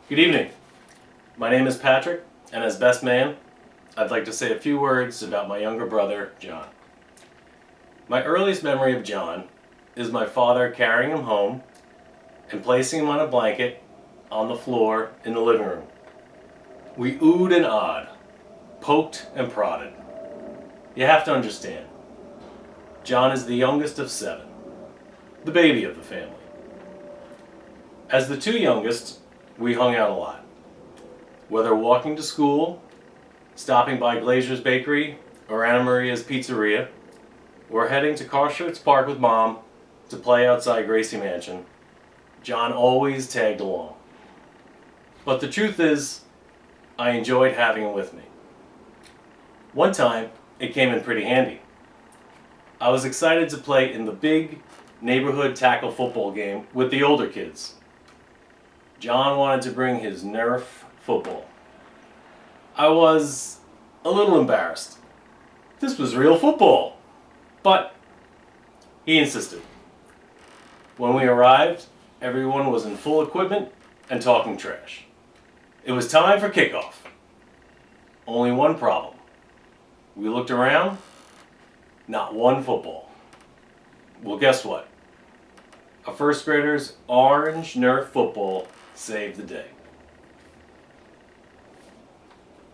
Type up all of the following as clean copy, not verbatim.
Good evening. My name is Patrick, and as best man, I'd like to say a few words about my younger brother, John. My earliest memory of John is my father carrying him home and placing him on a blanket on the floor in the living room. We oohed and awed, poked and prodded. You have to understand, John is the youngest of 7, the baby of the family. As the 2 youngest, we hung out a lot. Whether walking to school, stopping by Glazier's Bakery or Anna Maria's Pizzeria, or heading to Carshot's Park with Mom to play outside Gracie Mansion, John always tagged along. But the truth is, I enjoyed having him with me. One time, it came in pretty handy. I was excited to play in the big neighborhood tackle football game with the older kids. John wanted to bring his Nerf football. I was a little embarrassed. This was real football. But he insisted. When we arrived, everyone was in full equipment and talking trash. It was time for kickoff. Only one problem. We looked around, not one football. Well, guess what? A first grader's orange Nerf football saved the day.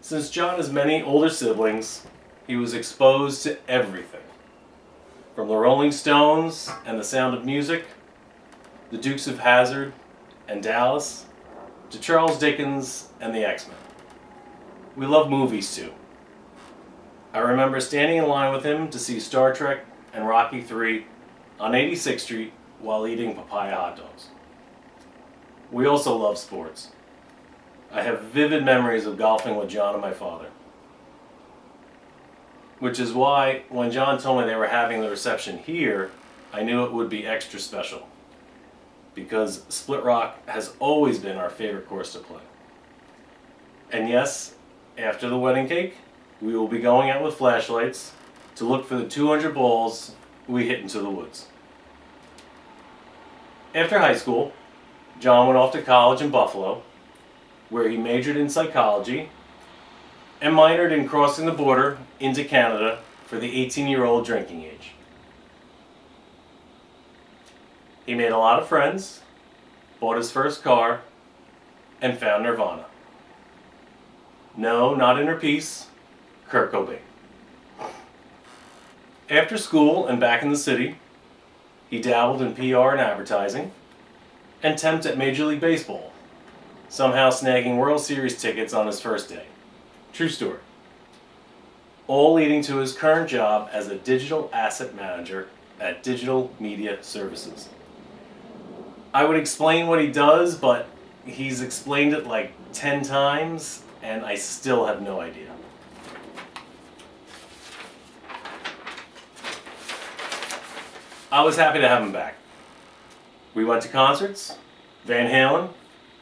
Since John has many older siblings, he was exposed to everything. From the Rolling Stones and The Sound of Music, the Dukes of Hazzard and Dallas, to Charles Dickens and the X-Men. We love movies too. I remember standing in line with him to see Star Trek and Rocky III on 86th Street while eating papaya hot dogs. We also love sports. I have vivid memories of golfing with John and my father. Which is why, when John told me they were having the reception here, I knew it would be extra special. Because Split Rock has always been our favorite course to play. And yes, after the wedding cake, we will be going out with flashlights to look for the 200 balls we hit into the woods. After high school, John went off to college in Buffalo, where he majored in psychology and minored in crossing the border into Canada for the 18-year-old drinking age. He made a lot of friends, bought his first car, and found Nirvana. No, not Inner Peace, Kurt Cobain. After school and back in the city, he dabbled in PR and advertising, and temped at Major League Baseball, somehow snagging World Series tickets on his first day. True story. All leading to his current job as a digital asset manager at Digital Media Services. I would explain what he does, but he's explained it like 10 times, and I still have no idea. I was happy to have him back. We went to concerts, Van Halen,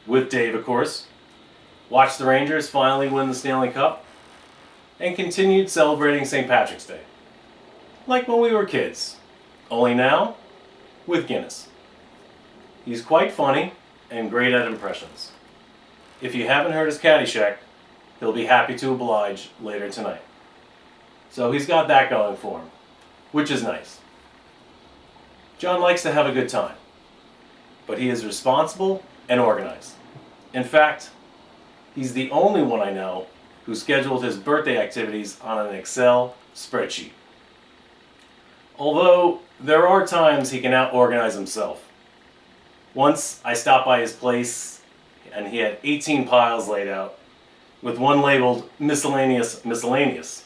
with Dave of course, watched the Rangers finally win the Stanley Cup, and continued celebrating St. Patrick's Day. Like when we were kids, only now with Guinness. He's quite funny and great at impressions. If you haven't heard his Caddyshack, he'll be happy to oblige later tonight. So he's got that going for him, which is nice. John likes to have a good time, but he is responsible and organized. In fact, he's the only one I know who scheduled his birthday activities on an Excel spreadsheet. Although there are times he can out-organize himself. Once I stopped by his place and he had 18 piles laid out, with one labeled miscellaneous miscellaneous.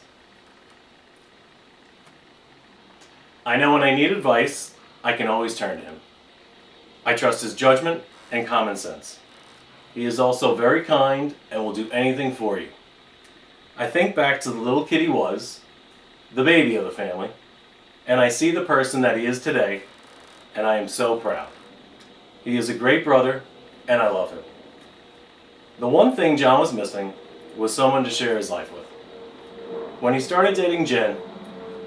I know when I need advice, I can always turn to him. I trust his judgment and common sense. He is also very kind and will do anything for you. I think back to the little kid he was, the baby of the family, and I see the person that he is today, and I am so proud. He is a great brother, and I love him. The one thing John was missing was someone to share his life with. When he started dating Jen,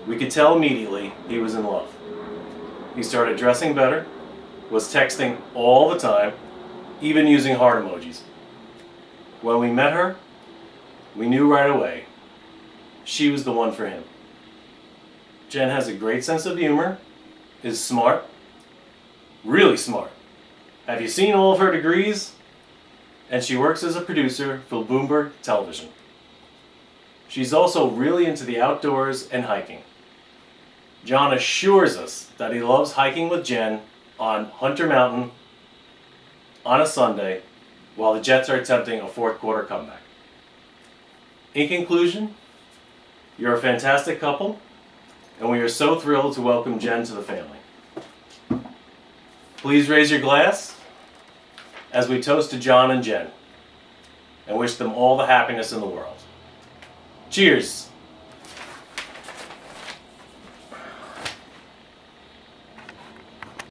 we could tell immediately he was in love. He started dressing better, was texting all the time, even using heart emojis. When we met her, we knew right away she was the one for him. Jen has a great sense of humor, is smart, really smart. Have you seen all of her degrees? And she works as a producer for Bloomberg Television. She's also really into the outdoors and hiking. John assures us that he loves hiking with Jen on Hunter Mountain on a Sunday while the Jets are attempting a fourth quarter comeback. In conclusion, you're a fantastic couple, and we are so thrilled to welcome Jen to the family. Please raise your glass as we toast to John and Jen and wish them all the happiness in the world. Cheers!